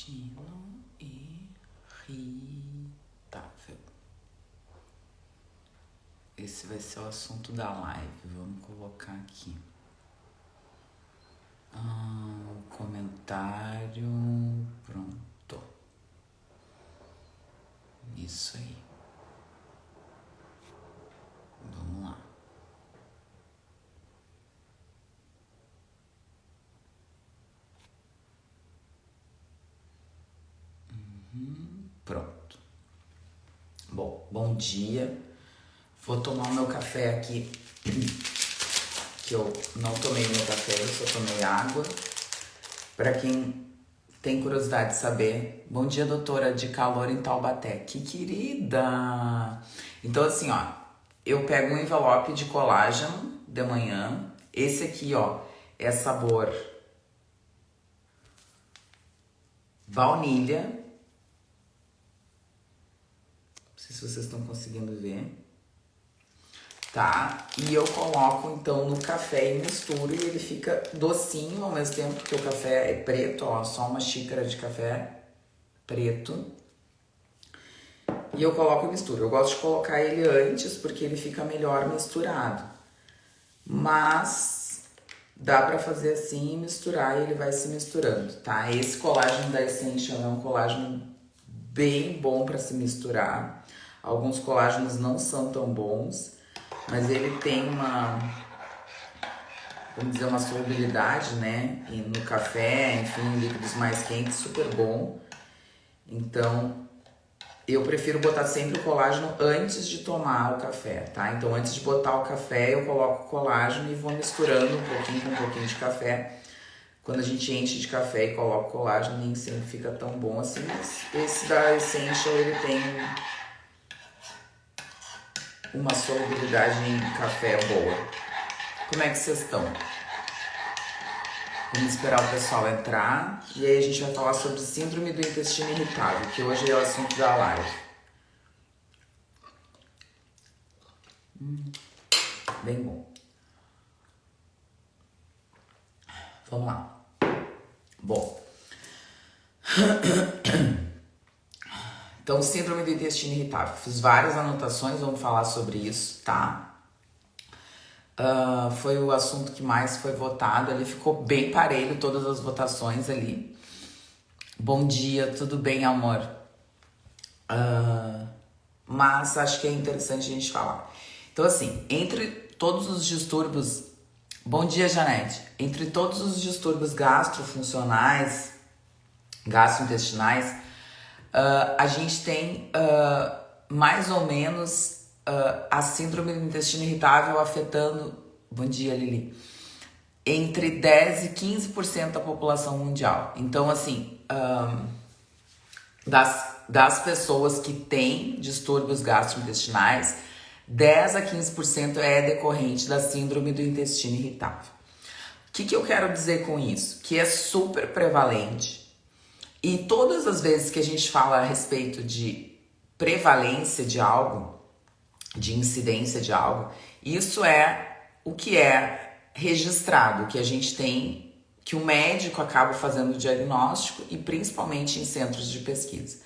Intestino irritável. Esse vai ser o assunto da live. Vamos colocar aqui. Comentário. Pronto. Isso aí. Vamos lá. Pronto. Bom dia. Vou tomar o meu café aqui, que eu não tomei meu café, eu só tomei água. Para quem tem curiosidade de saber, bom dia, doutora, de calor em Taubaté. Que querida! Então, assim, ó, eu pego um envelope de colágeno de manhã. Esse aqui, ó, é sabor baunilha. Não sei se vocês estão conseguindo ver. Tá? E eu coloco, então, no café e misturo. E ele fica docinho ao mesmo tempo que o café é preto, ó. Só uma xícara de café preto. E eu coloco e misturo. Eu gosto de colocar ele antes, porque ele fica melhor misturado. Mas dá pra fazer assim e misturar, e ele vai se misturando, tá? Esse colágeno da Essential é um colágeno bem bom pra se misturar. Alguns colágenos não são tão bons, mas ele tem uma, vamos dizer, uma solubilidade, né? E no café, enfim, em líquidos mais quentes, super bom. Então, eu prefiro botar sempre o colágeno antes de tomar o café, tá? Então, antes de botar o café, eu coloco o colágeno e vou misturando um pouquinho com um pouquinho de café. Quando a gente enche de café e coloca o colágeno, nem sempre fica tão bom assim, mas esse da Essential, ele tem uma solubilidade em café boa. Como é que vocês estão? Vamos esperar o pessoal entrar e aí a gente vai falar sobre síndrome do intestino irritável, que hoje é o assunto da live. Bem bom. Vamos lá. Bom. Então, síndrome do intestino irritável. Fiz várias anotações, vamos falar sobre isso, tá? Foi o assunto que mais foi votado. Ali ficou bem parelho, todas as votações ali. Bom dia, tudo bem, amor? Mas acho que é interessante a gente falar. Então, assim, entre todos os distúrbios... Bom dia, Janete. Entre todos os distúrbios gastrofuncionais, gastrointestinais, a gente tem mais ou menos a síndrome do intestino irritável afetando, bom dia, Lili, entre 10% e 15% da população mundial. Então, assim, das pessoas que têm distúrbios gastrointestinais, 10% a 15% é decorrente da síndrome do intestino irritável. O que eu quero dizer com isso? Que é super prevalente. E todas as vezes que a gente fala a respeito de prevalência de algo, de incidência de algo, isso é o que é registrado, que a gente tem, que o médico acaba fazendo o diagnóstico e principalmente em centros de pesquisa.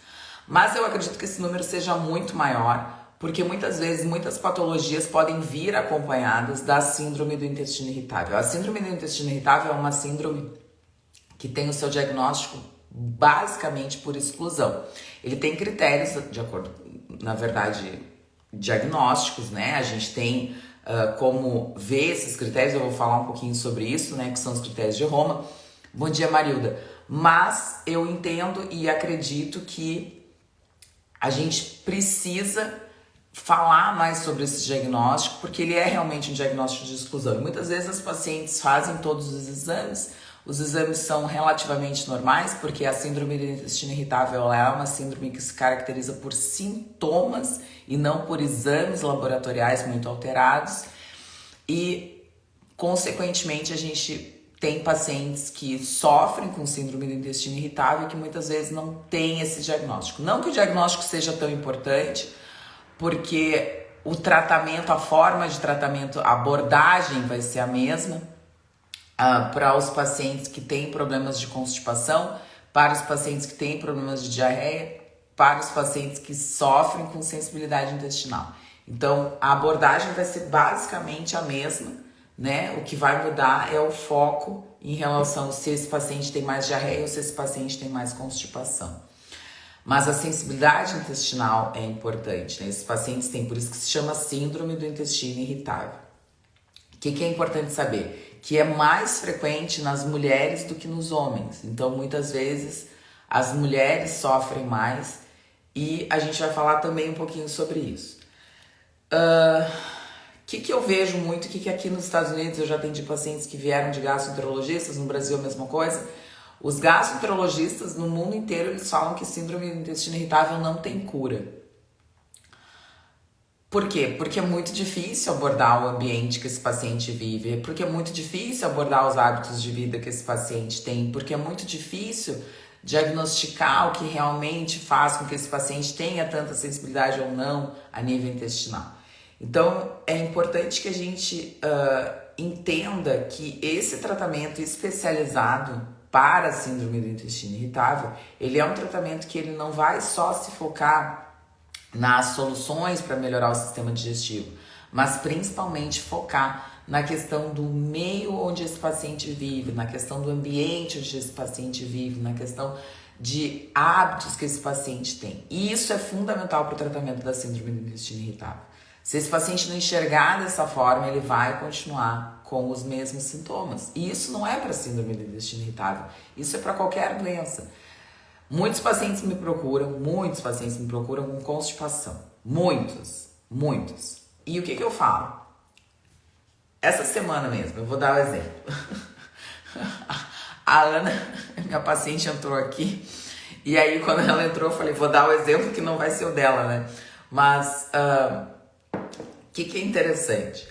Mas eu acredito que esse número seja muito maior, porque muitas vezes muitas patologias podem vir acompanhadas da síndrome do intestino irritável. A síndrome do intestino irritável é uma síndrome que tem o seu diagnóstico basicamente por exclusão. Ele tem critérios, de acordo, na verdade, diagnósticos, né? A gente tem como ver esses critérios, eu vou falar um pouquinho sobre isso, né? Que são os critérios de Roma. Bom dia, Marilda. Mas eu entendo e acredito que a gente precisa falar mais sobre esse diagnóstico, porque ele é realmente um diagnóstico de exclusão. E muitas vezes as pacientes fazem todos os exames são relativamente normais, porque a síndrome do intestino irritável é uma síndrome que se caracteriza por sintomas e não por exames laboratoriais muito alterados. E, consequentemente, a gente tem pacientes que sofrem com síndrome do intestino irritável e que muitas vezes não têm esse diagnóstico. Não que o diagnóstico seja tão importante, porque o tratamento, a forma de tratamento, a abordagem vai ser a mesma para os pacientes que têm problemas de constipação, para os pacientes que têm problemas de diarreia, para os pacientes que sofrem com sensibilidade intestinal. Então, a abordagem vai ser basicamente a mesma, né? O que vai mudar é o foco em relação se esse paciente tem mais diarreia ou se esse paciente tem mais constipação. Mas a sensibilidade intestinal é importante, né? Esses pacientes têm, por isso que se chama síndrome do intestino irritável. O que é importante saber? Que é mais frequente nas mulheres do que nos homens. Então, muitas vezes, as mulheres sofrem mais e a gente vai falar também um pouquinho sobre isso. Que eu vejo muito, que aqui nos Estados Unidos eu já atendi pacientes que vieram de gastroenterologistas, no Brasil a mesma coisa. Os gastroenterologistas no mundo inteiro, eles falam que síndrome do intestino irritável não tem cura. Por quê? Porque é muito difícil abordar o ambiente que esse paciente vive, porque é muito difícil abordar os hábitos de vida que esse paciente tem, porque é muito difícil diagnosticar o que realmente faz com que esse paciente tenha tanta sensibilidade ou não a nível intestinal. Então, é importante que a gente entenda que esse tratamento especializado para a síndrome do intestino irritável, ele é um tratamento que ele não vai só se focar nas soluções para melhorar o sistema digestivo, mas principalmente focar na questão do meio onde esse paciente vive, na questão do ambiente onde esse paciente vive, na questão de hábitos que esse paciente tem. E isso é fundamental para o tratamento da síndrome do intestino irritável. Se esse paciente não enxergar dessa forma, ele vai continuar com os mesmos sintomas. E isso não é para síndrome do intestino irritável, isso é para qualquer doença. Muitos pacientes me procuram com constipação. Muitos. E o que eu falo? Essa semana mesmo, eu vou dar um exemplo. A Ana, minha paciente, entrou aqui. E aí, quando ela entrou, eu falei, vou dar o exemplo que não vai ser o dela, né? Mas, o que é interessante?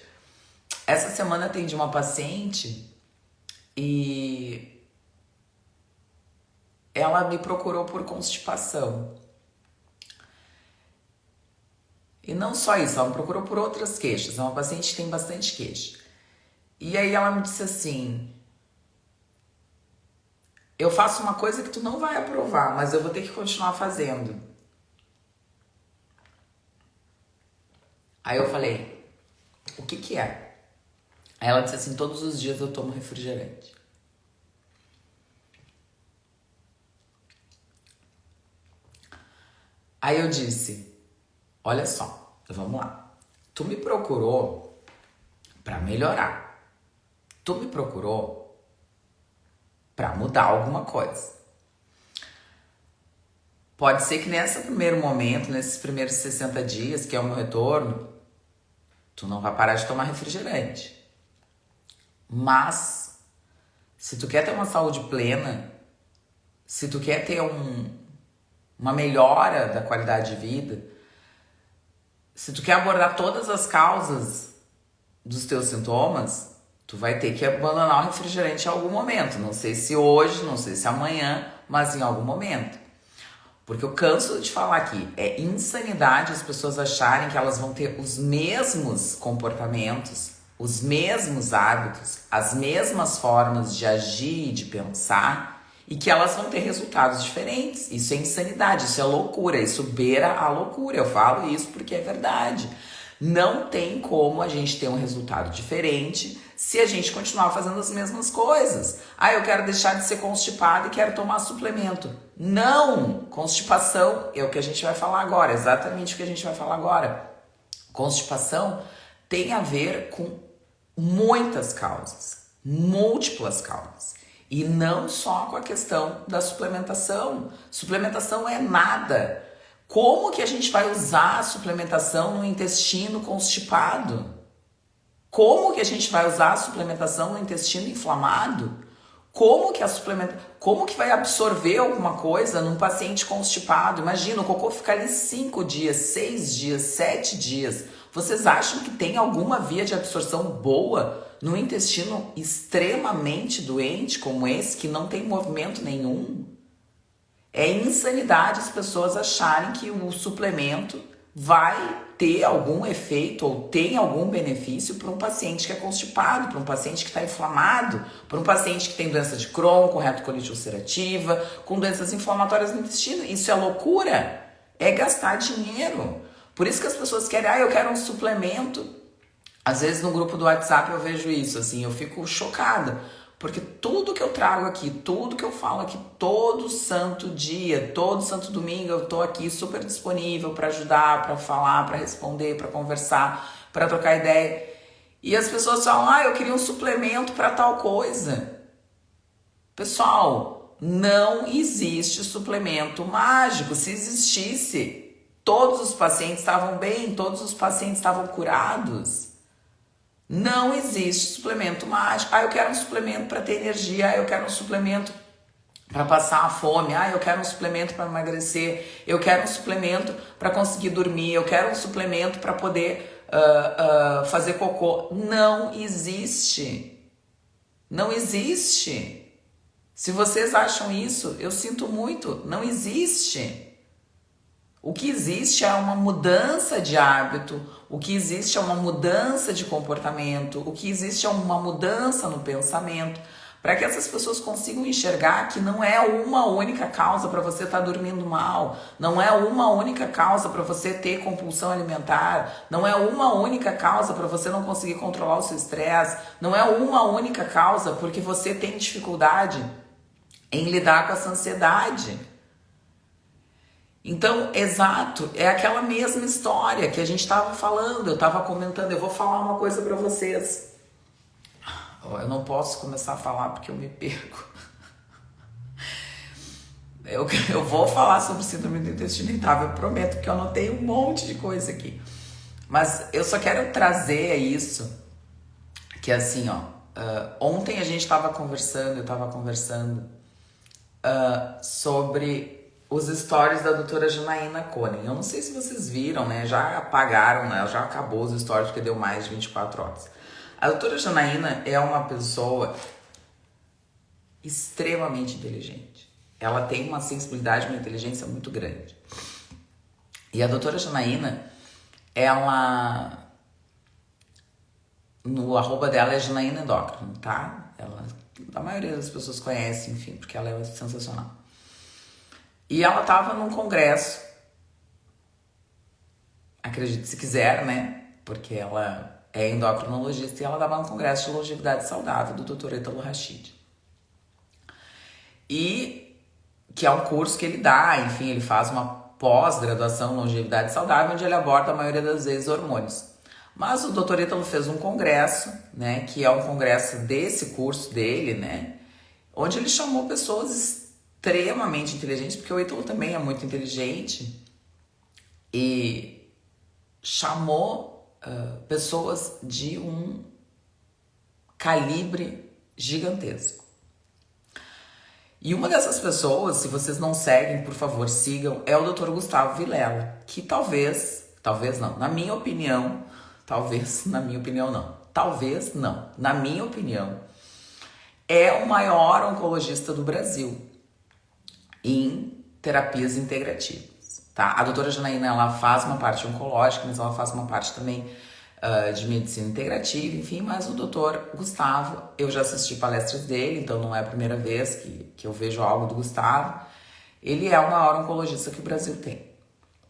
Essa semana atendi uma paciente e ela me procurou por constipação. E não só isso, ela me procurou por outras queixas. É uma paciente que tem bastante queixa. E aí ela me disse assim, eu faço uma coisa que tu não vai aprovar, mas eu vou ter que continuar fazendo. Aí eu falei, o que é? Aí ela disse assim, todos os dias eu tomo refrigerante. Aí eu disse, olha só, vamos lá. Tu me procurou para melhorar. Tu me procurou para mudar alguma coisa. Pode ser que nesse primeiro momento, nesses primeiros 60 dias, que é o meu retorno, tu não vai parar de tomar refrigerante. Mas, se tu quer ter uma saúde plena, se tu quer ter uma melhora da qualidade de vida, se tu quer abordar todas as causas dos teus sintomas, tu vai ter que abandonar o refrigerante em algum momento. Não sei se hoje, não sei se amanhã, mas em algum momento. Porque eu canso de falar aqui, é insanidade as pessoas acharem que elas vão ter os mesmos comportamentos, os mesmos hábitos, as mesmas formas de agir e de pensar e que elas vão ter resultados diferentes. Isso é insanidade, isso é loucura, isso beira a loucura. Eu falo isso porque é verdade. Não tem como a gente ter um resultado diferente se a gente continuar fazendo as mesmas coisas. Ah, eu quero deixar de ser constipado e quero tomar suplemento. Não! Constipação é o que a gente vai falar agora, exatamente o que a gente vai falar agora. Constipação tem a ver com muitas causas, múltiplas causas. E não só com a questão da suplementação. Suplementação é nada. Como que a gente vai usar a suplementação no intestino constipado? Como que a gente vai usar a suplementação no intestino inflamado? Como que vai absorver alguma coisa num paciente constipado? Imagina, o cocô fica ali 5 dias, 6 dias, 7 dias. Vocês acham que tem alguma via de absorção boa no intestino extremamente doente como esse, que não tem movimento nenhum? É insanidade as pessoas acharem que o suplemento vai ter algum efeito ou tem algum benefício para um paciente que é constipado, para um paciente que está inflamado, para um paciente que tem doença de Crohn, com retocolite ulcerativa, com doenças inflamatórias no intestino. Isso é loucura, é gastar dinheiro. Por isso que as pessoas querem, eu quero um suplemento. Às vezes no grupo do WhatsApp eu vejo isso, assim, eu fico chocada. Porque tudo que eu trago aqui, tudo que eu falo aqui, todo santo dia, todo santo domingo, eu tô aqui super disponível para ajudar, para falar, para responder, para conversar, para trocar ideia. E as pessoas falam, eu queria um suplemento para tal coisa. Pessoal, não existe suplemento mágico. Se existisse, todos os pacientes estavam bem, todos os pacientes estavam curados. Não existe suplemento mágico. Eu quero um suplemento para ter energia. Eu quero um suplemento para passar a fome. Eu quero um suplemento para emagrecer. Eu quero um suplemento para conseguir dormir. Eu quero um suplemento para poder fazer cocô. Não existe. Não existe. Se vocês acham isso, eu sinto muito. Não existe. O que existe é uma mudança de hábito, o que existe é uma mudança de comportamento, o que existe é uma mudança no pensamento, para que essas pessoas consigam enxergar que não é uma única causa para você estar dormindo mal, não é uma única causa para você ter compulsão alimentar, não é uma única causa para você não conseguir controlar o seu estresse, não é uma única causa porque você tem dificuldade em lidar com essa ansiedade. Então, exato, é aquela mesma história que a gente estava falando, eu estava comentando, eu vou falar uma coisa para vocês. Eu não posso começar a falar porque eu me perco. Eu vou falar sobre síndrome do intestino irritável, eu prometo que eu anotei um monte de coisa aqui. Mas eu só quero trazer isso, que assim, ontem a gente estava conversando, eu estava conversando sobre os stories da doutora Janaína Konen. Eu não sei se vocês viram, né? Já apagaram, né? Já acabou os stories porque deu mais de 24 horas. A doutora Janaína é uma pessoa extremamente inteligente. Ela tem uma sensibilidade, uma inteligência muito grande. E a doutora Janaína, ela... No arroba dela é Janaína Endócrino, tá? A maioria das pessoas conhece, enfim, porque ela é sensacional. E ela estava num congresso, acredite se quiser, né? Porque ela é endocrinologista e ela estava num congresso de longevidade saudável do Dr. Ítalo Rachid. E que é um curso que ele dá, enfim, ele faz uma pós-graduação em longevidade saudável, onde ele aborda a maioria das vezes hormônios. Mas o Dr. Ítalo fez um congresso, né? Que é um congresso desse curso dele, né? Onde ele chamou pessoas extremamente inteligente, porque o Ítalo também é muito inteligente, e chamou pessoas de um calibre gigantesco. E uma dessas pessoas, se vocês não seguem, por favor, sigam, é o Dr. Gustavo Vilela, que talvez não, na minha opinião, é o maior oncologista do Brasil em terapias integrativas, tá? A doutora Janaína, ela faz uma parte oncológica, mas ela faz uma parte também de medicina integrativa, enfim, mas o doutor Gustavo, eu já assisti palestras dele, então não é a primeira vez que eu vejo algo do Gustavo. Ele é o maior oncologista que o Brasil tem,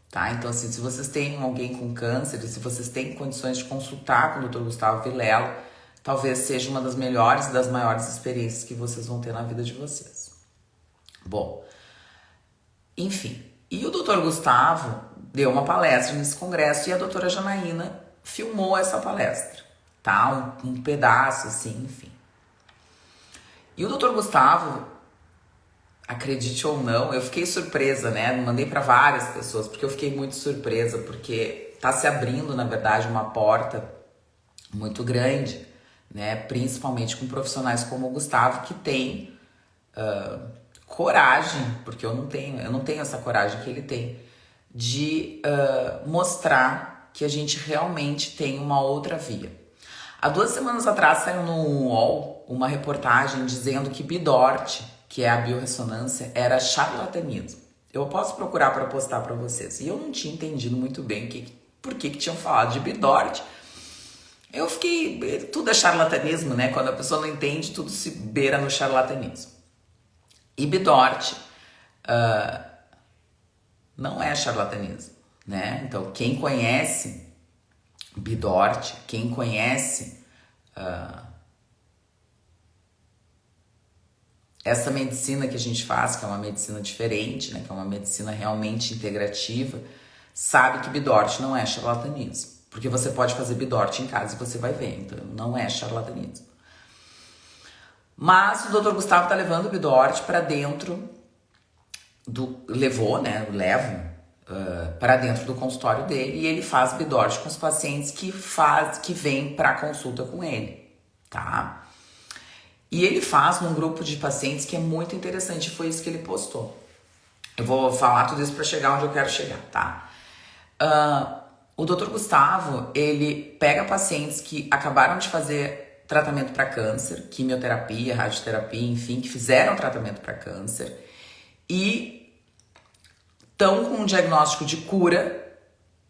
tá? Então, assim, se vocês têm alguém com câncer, se vocês têm condições de consultar com o doutor Gustavo Vilela, talvez seja uma das melhores e das maiores experiências que vocês vão ter na vida de vocês. Bom, enfim, e o doutor Gustavo deu uma palestra nesse congresso e a doutora Janaína filmou essa palestra, tá? Um pedaço, assim, enfim. E o doutor Gustavo, acredite ou não, eu fiquei surpresa, né? Mandei para várias pessoas, porque eu fiquei muito surpresa, porque tá se abrindo, na verdade, uma porta muito grande, né? Principalmente com profissionais como o Gustavo, que tem... coragem, porque eu não tenho essa coragem que ele tem, de mostrar que a gente realmente tem uma outra via. Há 2 semanas atrás saiu no UOL uma reportagem dizendo que Bidort, que é a biorressonância, era charlatanismo. Eu posso procurar para postar para vocês. E eu não tinha entendido muito bem por que tinham falado de Bidort. Eu fiquei... Tudo é charlatanismo, né? Quando a pessoa não entende, tudo se beira no charlatanismo. E Bidort não é charlatanismo, né? Então, quem conhece Bidort, quem conhece essa medicina que a gente faz, que é uma medicina diferente, né? Que é uma medicina realmente integrativa, sabe que Bidort não é charlatanismo. Porque você pode fazer Bidort em casa e você vai ver, então não é charlatanismo. Mas o Dr. Gustavo tá levando o Bidort para dentro do... Levo para dentro do consultório dele e ele faz Bidort com os pacientes que vêm para consulta com ele, tá? E ele faz num grupo de pacientes que é muito interessante, foi isso que ele postou. Eu vou falar tudo isso para chegar onde eu quero chegar, tá? O Dr. Gustavo, ele pega pacientes que acabaram de fazer tratamento para câncer, quimioterapia, radioterapia, enfim, que fizeram tratamento para câncer e estão com um diagnóstico de cura,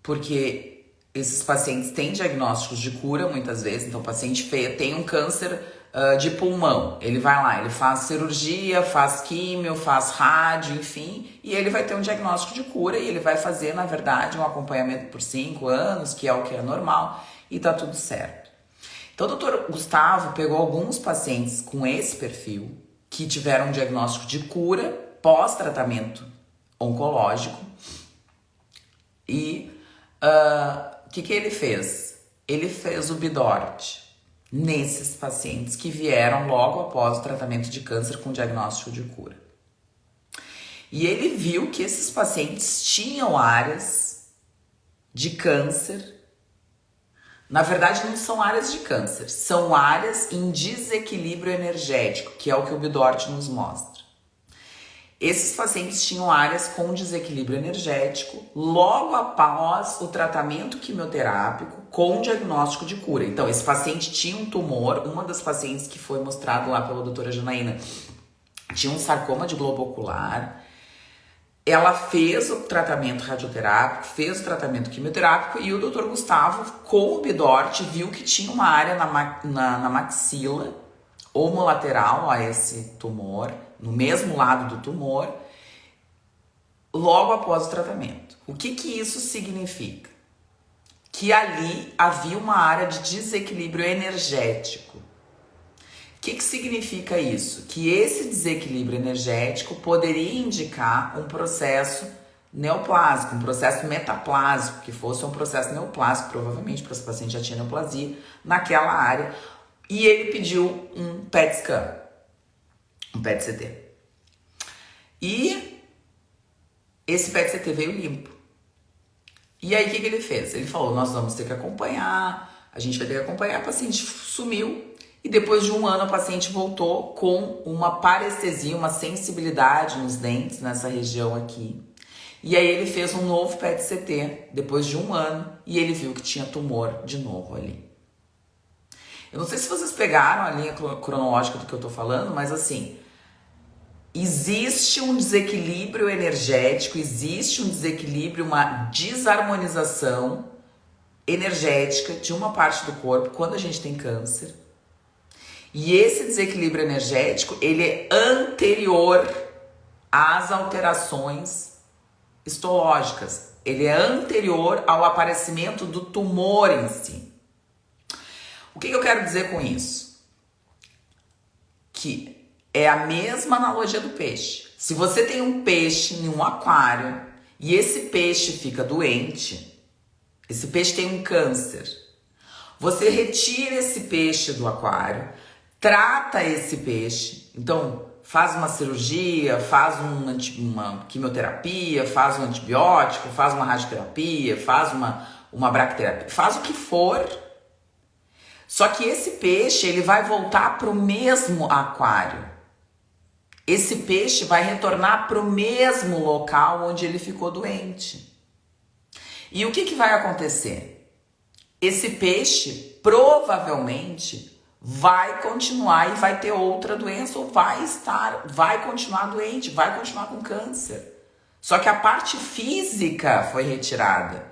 porque esses pacientes têm diagnósticos de cura muitas vezes. Então o paciente tem um câncer de pulmão, ele vai lá, ele faz cirurgia, faz químio, faz rádio, enfim, e ele vai ter um diagnóstico de cura e ele vai fazer, na verdade, um acompanhamento por 5 anos, que é o que é normal, e tá tudo certo. Então o Dr. Gustavo pegou alguns pacientes com esse perfil, que tiveram um diagnóstico de cura pós-tratamento oncológico, e o que ele fez? Ele fez o Bidort nesses pacientes que vieram logo após o tratamento de câncer com diagnóstico de cura. E ele viu que esses pacientes tinham áreas de câncer. Na verdade, não são áreas de câncer, são áreas em desequilíbrio energético, que é o que o Bidort nos mostra. Esses pacientes tinham áreas com desequilíbrio energético logo após o tratamento quimioterápico com diagnóstico de cura. Então, esse paciente tinha um tumor, uma das pacientes que foi mostrado lá pela doutora Janaína tinha um sarcoma de globo ocular. Ela fez o tratamento radioterápico, fez o tratamento quimioterápico e o Dr. Gustavo, com o Bidort, viu que tinha uma área na maxila homolateral a esse tumor, no mesmo lado do tumor, logo após o tratamento. O que isso significa? Que ali havia uma área de desequilíbrio energético. O que significa isso? Que esse desequilíbrio energético poderia indicar um processo neoplásico, um processo metaplásico, que fosse um processo neoplásico, provavelmente, para esse paciente já tinha neoplasia naquela área. E ele pediu um PET scan, um PET-CT. E esse PET-CT veio limpo. E aí o que ele fez? Ele falou, nós vamos ter que acompanhar, a gente vai ter que acompanhar, a paciente sumiu. E depois de 1 ano, a paciente voltou com uma parestesia, uma sensibilidade nos dentes, nessa região aqui. E aí ele fez um novo PET-CT, depois de 1 ano, e ele viu que tinha tumor de novo ali. Eu não sei se vocês pegaram a linha cronológica do que eu tô falando, mas assim, existe um desequilíbrio energético, existe um desequilíbrio, uma desarmonização energética de uma parte do corpo quando a gente tem câncer. E esse desequilíbrio energético, ele é anterior às alterações histológicas. Ele é anterior ao aparecimento do tumor em si. O que eu quero dizer com isso? Que é a mesma analogia do peixe. Se você tem um peixe em um aquário e esse peixe fica doente, esse peixe tem um câncer, você retira esse peixe do aquário, trata esse peixe, então faz uma cirurgia, faz uma quimioterapia, faz um antibiótico, faz uma radioterapia, faz uma bracterapia, faz o que for. Só que esse peixe, ele vai voltar para o mesmo aquário. Esse peixe vai retornar para o mesmo local onde ele ficou doente. E o que vai acontecer? Esse peixe provavelmente vai continuar e vai ter outra doença ou vai continuar doente, vai continuar com câncer. Só que a parte física foi retirada.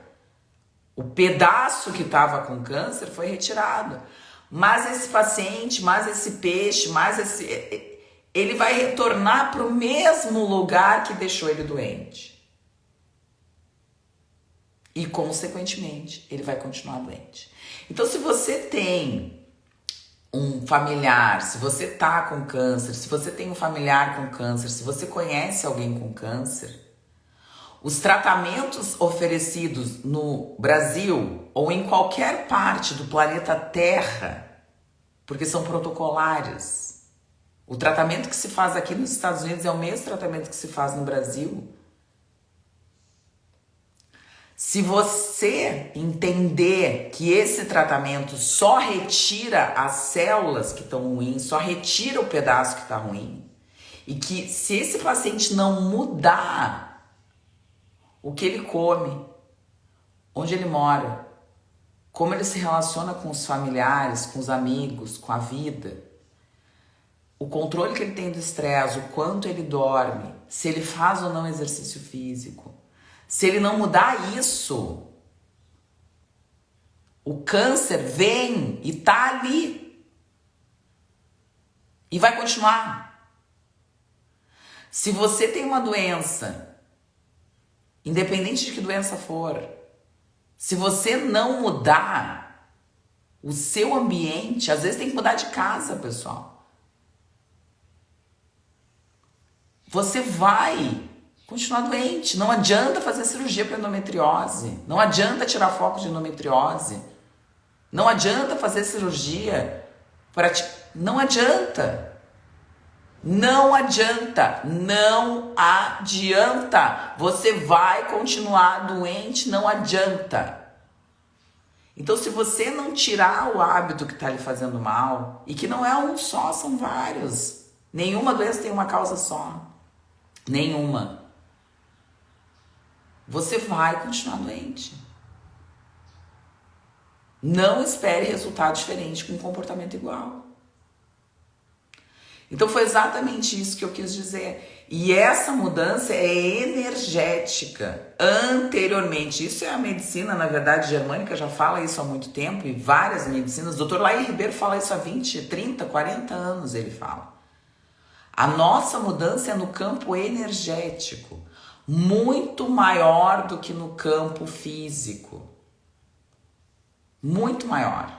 O pedaço que estava com câncer foi retirado. Mas esse paciente, mais esse peixe, ele vai retornar para o mesmo lugar que deixou ele doente. E, consequentemente, ele vai continuar doente. Então, se você tem um familiar, se você tá com câncer, se você tem um familiar com câncer, se você conhece alguém com câncer, os tratamentos oferecidos no Brasil ou em qualquer parte do planeta Terra, porque são protocolares. O tratamento que se faz aqui nos Estados Unidos é o mesmo tratamento que se faz no Brasil. Se você entender que esse tratamento só retira as células que estão ruins, só retira o pedaço que está ruim, e que se esse paciente não mudar o que ele come, onde ele mora, como ele se relaciona com os familiares, com os amigos, com a vida, o controle que ele tem do estresse, o quanto ele dorme, se ele faz ou não exercício físico, se ele não mudar isso, o câncer vem e tá ali. E vai continuar. Se você tem uma doença, independente de que doença for, se você não mudar o seu ambiente, às vezes tem que mudar de casa, pessoal. Você vai continuar doente. Não adianta fazer cirurgia para endometriose. Não adianta tirar foco de endometriose. Não adianta fazer cirurgia para... Não adianta. Não adianta. Não adianta. Você vai continuar doente. Não adianta. Então, se você não tirar o hábito que está lhe fazendo mal, e que não é um só, são vários. Nenhuma doença tem uma causa só. Nenhuma. Você vai continuar doente. Não espere resultado diferente com um comportamento igual. Então foi exatamente isso que eu quis dizer. E essa mudança é energética. Anteriormente, isso é a medicina, na verdade, germânica já fala isso há muito tempo, e várias medicinas. O Dr. Laí Ribeiro fala isso há 20, 30, 40 anos, ele fala. A nossa mudança é no campo energético. Muito maior do que no campo físico. Muito maior.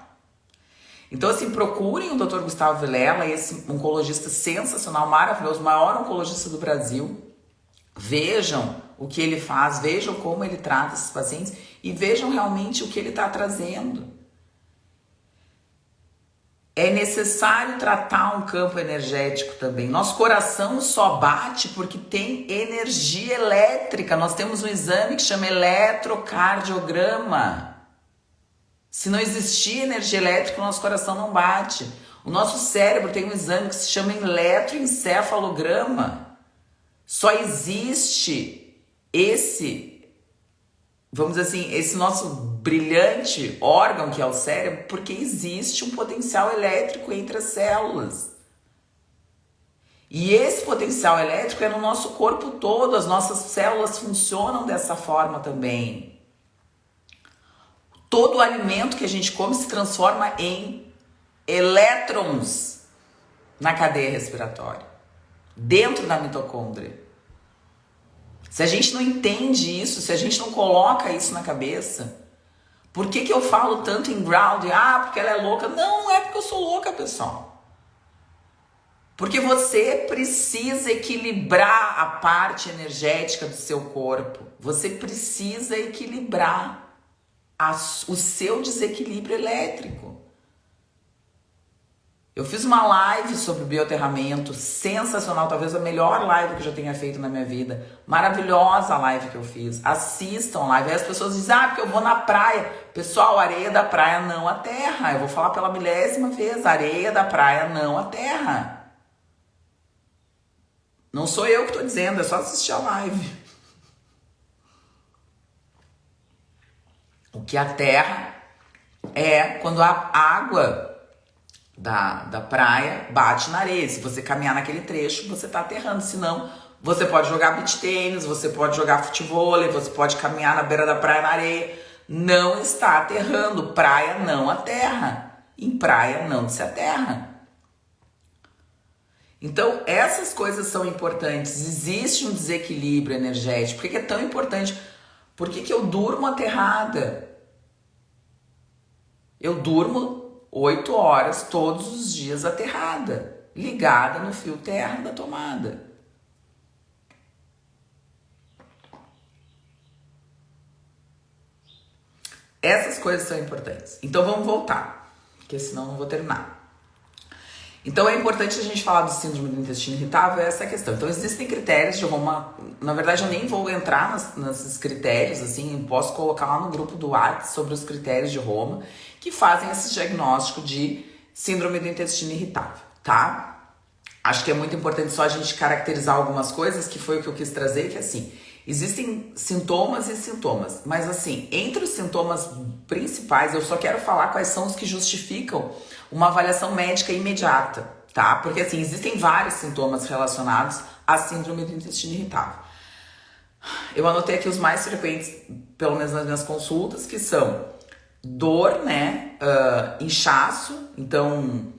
Então, assim, procurem o Dr. Gustavo Vilela, esse oncologista sensacional, maravilhoso, maior oncologista do Brasil. Vejam o que ele faz, vejam como ele trata esses pacientes e vejam realmente o que ele está trazendo. É necessário tratar um campo energético também. Nosso coração só bate porque tem energia elétrica. Nós temos um exame que chama eletrocardiograma. Se não existir energia elétrica, o nosso coração não bate. O nosso cérebro tem um exame que se chama eletroencefalograma. Só existe esse, vamos dizer assim, esse nosso brilhante órgão que é o cérebro, porque existe um potencial elétrico entre as células. E esse potencial elétrico é no nosso corpo todo, as nossas células funcionam dessa forma também. Todo o alimento que a gente come se transforma em elétrons na cadeia respiratória, dentro da mitocôndria. Se a gente não entende isso, se a gente não coloca isso na cabeça, por que eu falo tanto em ground? Porque ela é louca. Não, não é porque eu sou louca, pessoal. Porque você precisa equilibrar a parte energética do seu corpo. Você precisa equilibrar o seu desequilíbrio elétrico. Eu fiz uma live sobre bioaterramento, sensacional, talvez a melhor live que eu já tenha feito na minha vida. Maravilhosa a live que eu fiz. Assistam a live. Aí as pessoas dizem, porque eu vou na praia. Pessoal, areia da praia não a terra. Eu vou falar pela 1000ª vez, areia da praia não a terra. Não sou eu que estou dizendo, é só assistir a live. O que a terra é quando a água da praia bate na areia. Se você caminhar naquele trecho, você está aterrando. Senão, você pode jogar beach tênis, você pode jogar futevôlei, você pode caminhar na beira da praia na areia. não está aterrando. Praia não aterra. Em praia não se aterra. Então, essas coisas são importantes. Existe um desequilíbrio energético. Por que é tão importante? Por que eu durmo aterrada? Eu durmo 8 horas todos os dias aterrada, ligada no fio terra da tomada. Essas coisas são importantes. Então vamos voltar, porque senão não vou terminar. Então é importante a gente falar do síndrome do intestino irritável, essa questão. Então existem critérios de Roma. Na verdade eu nem vou entrar nesses critérios, assim, posso colocar lá no grupo do WhatsApp sobre os critérios de Roma que fazem esse diagnóstico de síndrome do intestino irritável, tá? Acho que é muito importante só a gente caracterizar algumas coisas, que foi o que eu quis trazer, que assim, existem sintomas e sintomas, mas assim, entre os sintomas principais, eu só quero falar quais são os que justificam uma avaliação médica imediata, tá? Porque assim, existem vários sintomas relacionados à síndrome do intestino irritável. Eu anotei aqui os mais frequentes, pelo menos nas minhas consultas, que são dor, né? Inchaço, então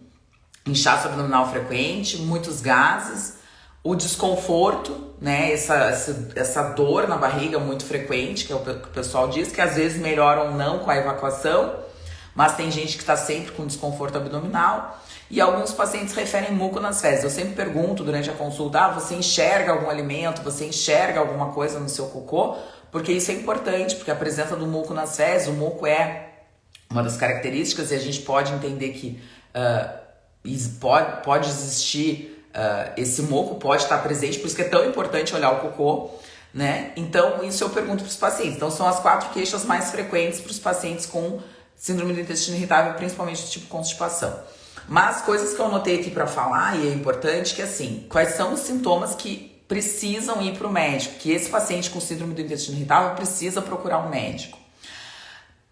inchaço abdominal frequente, muitos gases, o desconforto, né? Essa dor na barriga muito frequente, que é o que o pessoal diz, que às vezes melhora ou não com a evacuação, mas tem gente que está sempre com desconforto abdominal. E alguns pacientes referem muco nas fezes. Eu sempre pergunto durante a consulta, você enxerga algum alimento, você enxerga alguma coisa no seu cocô? Porque isso é importante, porque a presença do muco nas fezes, o muco é uma das características, e a gente pode entender que pode existir, esse muco pode estar presente, por isso que é tão importante olhar o cocô, né? Então, isso eu pergunto para os pacientes. Então, são as 4 queixas mais frequentes para os pacientes com síndrome do intestino irritável, principalmente do tipo constipação. Mas coisas que eu anotei aqui para falar, e é importante, que assim, quais são os sintomas que precisam ir para o médico, que esse paciente com síndrome do intestino irritável precisa procurar um médico.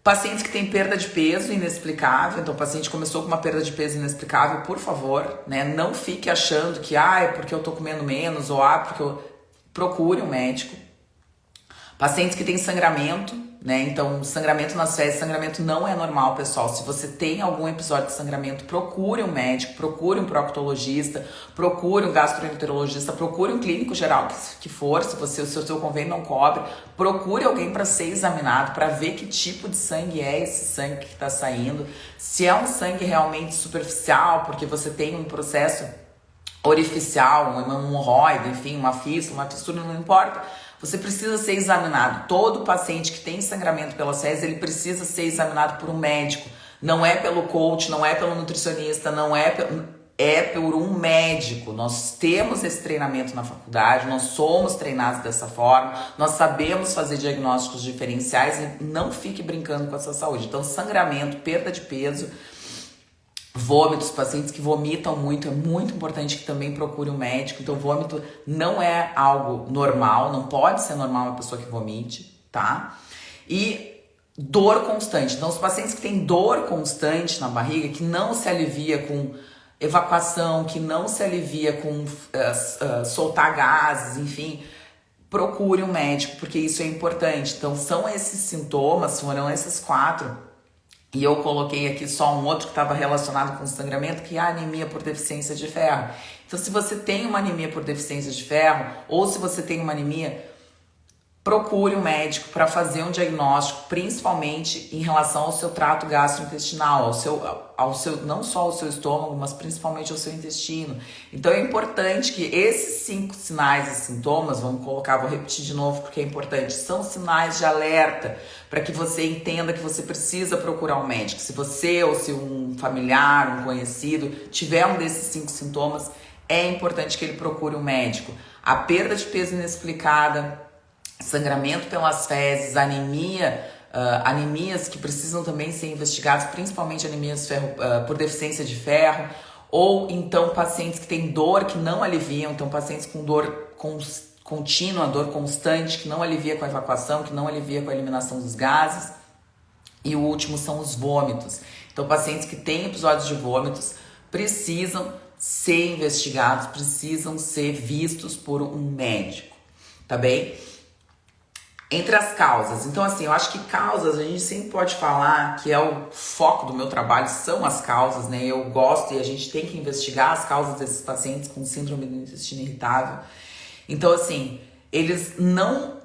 Pacientes que têm perda de peso inexplicável, então o paciente começou com uma perda de peso inexplicável, por favor, né, não fique achando que é porque eu tô comendo menos, ou porque eu... Procure um médico. Pacientes que têm sangramento, né, então sangramento nas fezes, sangramento não é normal, pessoal. Se você tem algum episódio de sangramento, procure um médico, procure um proctologista, procure um gastroenterologista, procure um clínico geral que for, se o seu convênio não cobre, procure alguém para ser examinado, para ver que tipo de sangue é esse sangue que está saindo, se é um sangue realmente superficial, porque você tem um processo orificial, uma hemorroida, enfim, uma fístula, não importa. Você precisa ser examinado. Todo paciente que tem sangramento pelas fezes, ele precisa ser examinado por um médico. Não é pelo coach, não é pelo nutricionista, não é por um médico. Nós temos esse treinamento na faculdade, nós somos treinados dessa forma, nós sabemos fazer diagnósticos diferenciais e não fique brincando com a sua saúde. Então, sangramento, perda de peso, vômitos, pacientes que vomitam muito, é muito importante que também procure um médico. Então, vômito não é algo normal, não pode ser normal uma pessoa que vomite, tá? E dor constante. Então, os pacientes que têm dor constante na barriga, que não se alivia com evacuação, que não se alivia com soltar gases, enfim, procure um médico, porque isso é importante. Então, são esses sintomas, foram esses 4. E eu coloquei aqui só um outro que estava relacionado com sangramento, que é a anemia por deficiência de ferro. Então, se você tem uma anemia por deficiência de ferro, ou se você tem uma anemia, procure um médico para fazer um diagnóstico, principalmente em relação ao seu trato gastrointestinal, ao seu, não só ao seu estômago, mas principalmente ao seu intestino. Então, é importante que esses 5 sinais e sintomas, vou repetir de novo porque é importante, são sinais de alerta para que você entenda que você precisa procurar um médico. Se você ou se um familiar, um conhecido, tiver um desses 5 sintomas, é importante que ele procure um médico. A perda de peso inexplicada, sangramento pelas fezes, anemias que precisam também ser investigadas, principalmente anemias por deficiência de ferro, ou então pacientes que têm dor que não aliviam, então pacientes com dor contínua, dor constante, que não alivia com a evacuação, que não alivia com a eliminação dos gases. E o último são os vômitos. Então, pacientes que têm episódios de vômitos precisam ser investigados, precisam ser vistos por um médico, tá bem? Entre as causas. Então, assim, eu acho que causas, a gente sempre pode falar que é o foco do meu trabalho, são as causas, né? Eu gosto e a gente tem que investigar as causas desses pacientes com síndrome do intestino irritável. Então, assim, eles não...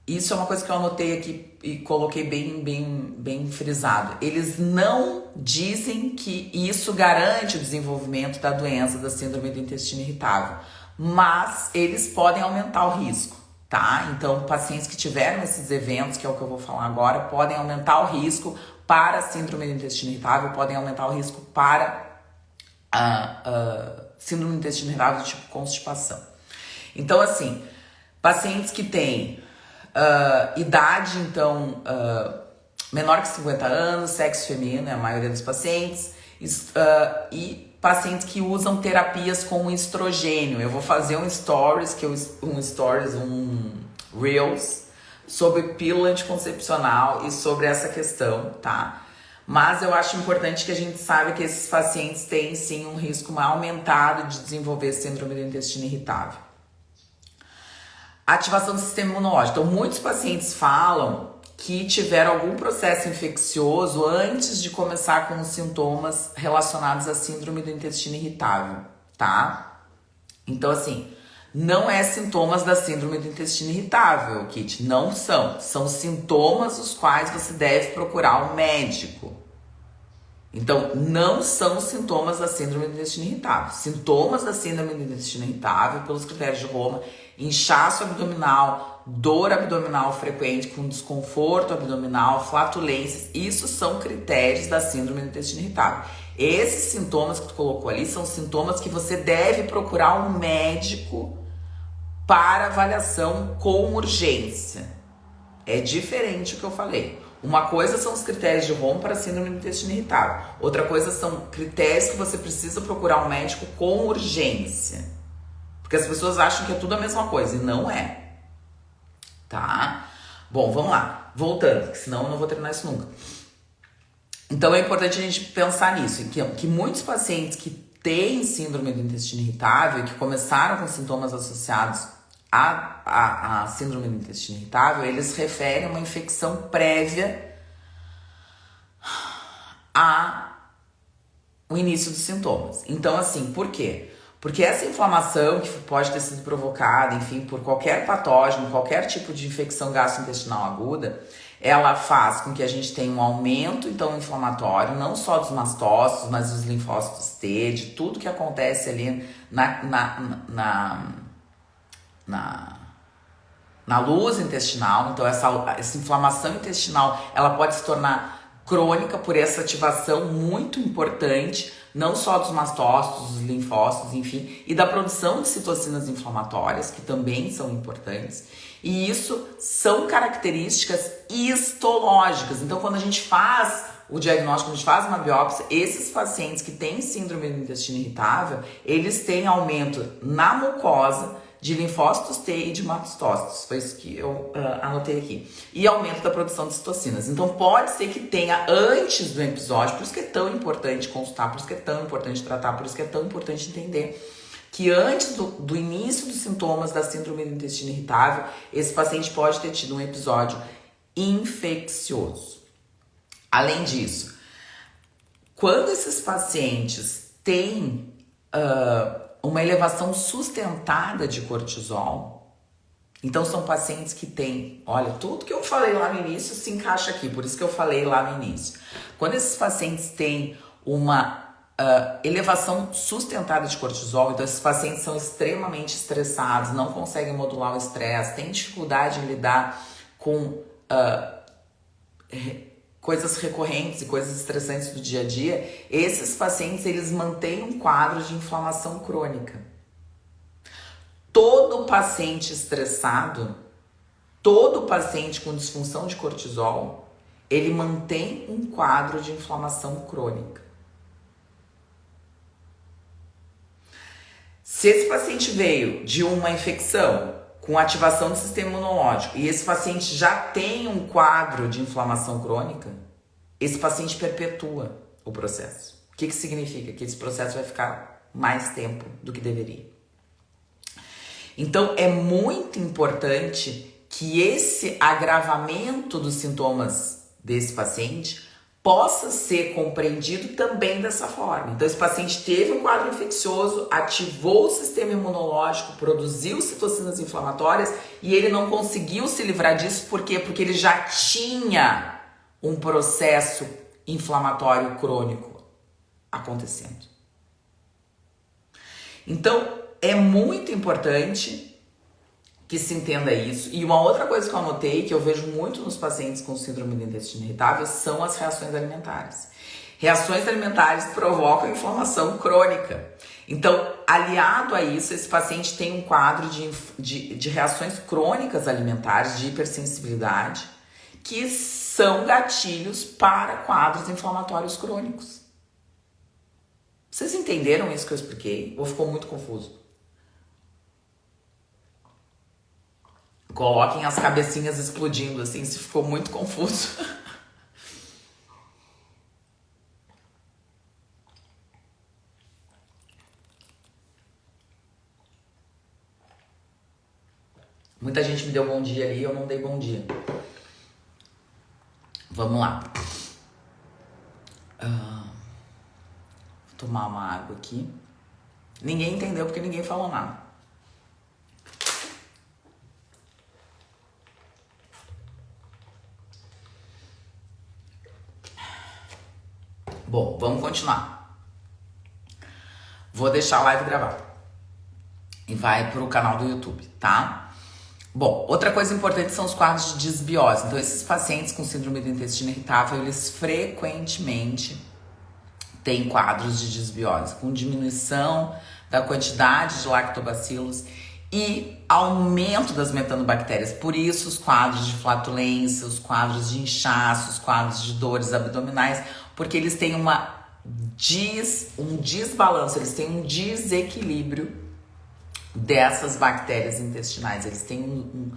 Isso é uma coisa que eu anotei aqui e coloquei bem frisado. Eles não dizem que isso garante o desenvolvimento da doença da síndrome do intestino irritável, mas eles podem aumentar o risco, tá? Então, pacientes que tiveram esses eventos, que é o que eu vou falar agora, podem aumentar o risco para a síndrome do intestino irritável, podem aumentar o risco para a síndrome do intestino irritável do tipo constipação. Então, assim, pacientes que têm idade, então, menor que 50 anos, sexo feminino, é a maioria dos pacientes, e pacientes que usam terapias com estrogênio. Eu vou fazer um Reels, sobre pílula anticoncepcional e sobre essa questão, tá? Mas eu acho importante que a gente saiba que esses pacientes têm, sim, um risco aumentado de desenvolver síndrome do intestino irritável. Ativação do sistema imunológico. Então, muitos pacientes falam que tiveram algum processo infeccioso antes de começar com os sintomas relacionados à síndrome do intestino irritável, tá? Então, assim, não é sintomas da síndrome do intestino irritável, Kit. Não são. São sintomas os quais você deve procurar um médico. Então, não são sintomas da síndrome do intestino irritável. Sintomas da síndrome do intestino irritável, pelos critérios de Roma, inchaço abdominal, dor abdominal frequente com desconforto abdominal, flatulências, isso são critérios da síndrome do intestino irritável. Esses sintomas que tu colocou ali são sintomas que você deve procurar um médico para avaliação com urgência. É diferente o que eu falei. Uma coisa são os critérios de Roma para síndrome do intestino irritável. Outra coisa são critérios que você precisa procurar um médico com urgência. Porque as pessoas acham que é tudo a mesma coisa e não é. Tá? Bom, vamos lá. Voltando, porque senão eu não vou terminar isso nunca. Então é importante a gente pensar nisso, que muitos pacientes que têm síndrome do intestino irritável e que começaram com sintomas associados à síndrome do intestino irritável, eles referem a uma infecção prévia ao início dos sintomas. Então, assim, por quê? Porque essa inflamação que pode ter sido provocada, enfim, por qualquer patógeno, qualquer tipo de infecção gastrointestinal aguda, ela faz com que a gente tenha um aumento, então, inflamatório, não só dos mastócitos, mas dos linfócitos T, de tudo que acontece ali na luz intestinal. Então, essa inflamação intestinal, ela pode se tornar crônica por essa ativação muito importante, não só dos mastócitos, dos linfócitos, enfim, e da produção de citocinas inflamatórias, que também são importantes. E isso são características histológicas. Então, quando a gente faz o diagnóstico, quando a gente faz uma biópsia, esses pacientes que têm síndrome do intestino irritável, eles têm aumento na mucosa de linfócitos T e de mastócitos, foi isso que eu anotei aqui. E aumento da produção de citocinas. Então pode ser que tenha antes do episódio, por isso que é tão importante consultar, por isso que é tão importante tratar, por isso que é tão importante entender que antes do início dos sintomas da síndrome do intestino irritável, esse paciente pode ter tido um episódio infeccioso. Além disso, quando esses pacientes têm uma elevação sustentada de cortisol, então são pacientes que têm, olha, tudo que eu falei lá no início se encaixa aqui, por isso que eu falei lá no início. Quando esses pacientes têm uma elevação sustentada de cortisol, então esses pacientes são extremamente estressados, não conseguem modular o estresse, têm dificuldade em lidar com coisas recorrentes e coisas estressantes do dia a dia, esses pacientes, eles mantêm um quadro de inflamação crônica. Todo paciente estressado, todo paciente com disfunção de cortisol, ele mantém um quadro de inflamação crônica. Se esse paciente veio de uma infecção com ativação do sistema imunológico e esse paciente já tem um quadro de inflamação crônica, esse paciente perpetua o processo. O que significa? Que esse processo vai ficar mais tempo do que deveria. Então, é muito importante que esse agravamento dos sintomas desse paciente possa ser compreendido também dessa forma. Então, esse paciente teve um quadro infeccioso, ativou o sistema imunológico, produziu citocinas inflamatórias e ele não conseguiu se livrar disso. Por quê? Porque ele já tinha um processo inflamatório crônico acontecendo. Então, é muito importante que se entenda isso. E uma outra coisa que eu anotei, que eu vejo muito nos pacientes com síndrome do intestino irritável, são as reações alimentares. Reações alimentares provocam inflamação crônica. Então, aliado a isso, esse paciente tem um quadro de reações crônicas alimentares, de hipersensibilidade, que são gatilhos para quadros inflamatórios crônicos. Vocês entenderam isso que eu expliquei? Ou ficou muito confuso? Coloquem as cabecinhas explodindo assim, se ficou muito confuso. Muita gente me deu bom dia ali, eu não dei bom dia. Vamos lá. Vou tomar uma água aqui. Ninguém entendeu porque ninguém falou nada. Bom, vamos continuar. Vou deixar a live gravada e vai pro canal do YouTube, tá? Bom, outra coisa importante são os quadros de desbiose. Então, esses pacientes com síndrome do intestino irritável, eles frequentemente têm quadros de desbiose, com diminuição da quantidade de lactobacilos e aumento das metanobactérias. Por isso, os quadros de flatulência, os quadros de inchaço, os quadros de dores abdominais, porque eles têm um desbalanço, eles têm um desequilíbrio dessas bactérias intestinais. Eles têm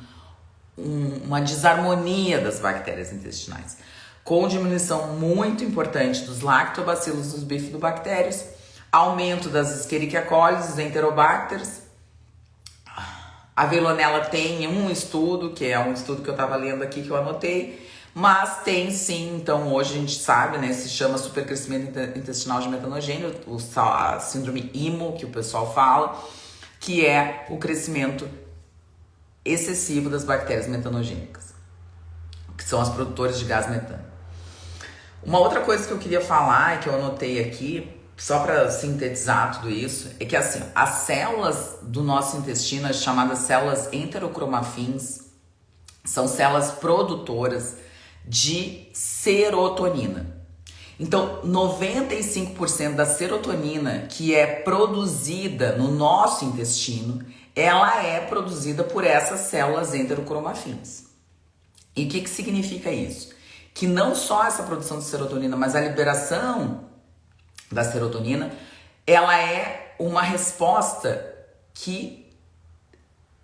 uma desarmonia das bactérias intestinais, com diminuição muito importante dos lactobacilos, dos bifidobactérios, aumento das Escherichia coli, dos Enterobacters. A Veillonella tem um estudo, que é um estudo que eu estava lendo aqui, que eu anotei, mas tem sim, então hoje a gente sabe, né, se chama supercrescimento intestinal de metanogênio, a síndrome IMO, que o pessoal fala, que é o crescimento excessivo das bactérias metanogênicas, que são as produtoras de gás metano. Uma outra coisa que eu queria falar e que eu anotei aqui, só para sintetizar tudo isso, é que assim, as células do nosso intestino, as chamadas células enterocromafins, são células produtoras de serotonina. Então, 95% da serotonina que é produzida no nosso intestino, ela é produzida por essas células enterocromafins. E o que significa isso? Que não só essa produção de serotonina, mas a liberação da serotonina, ela é uma resposta que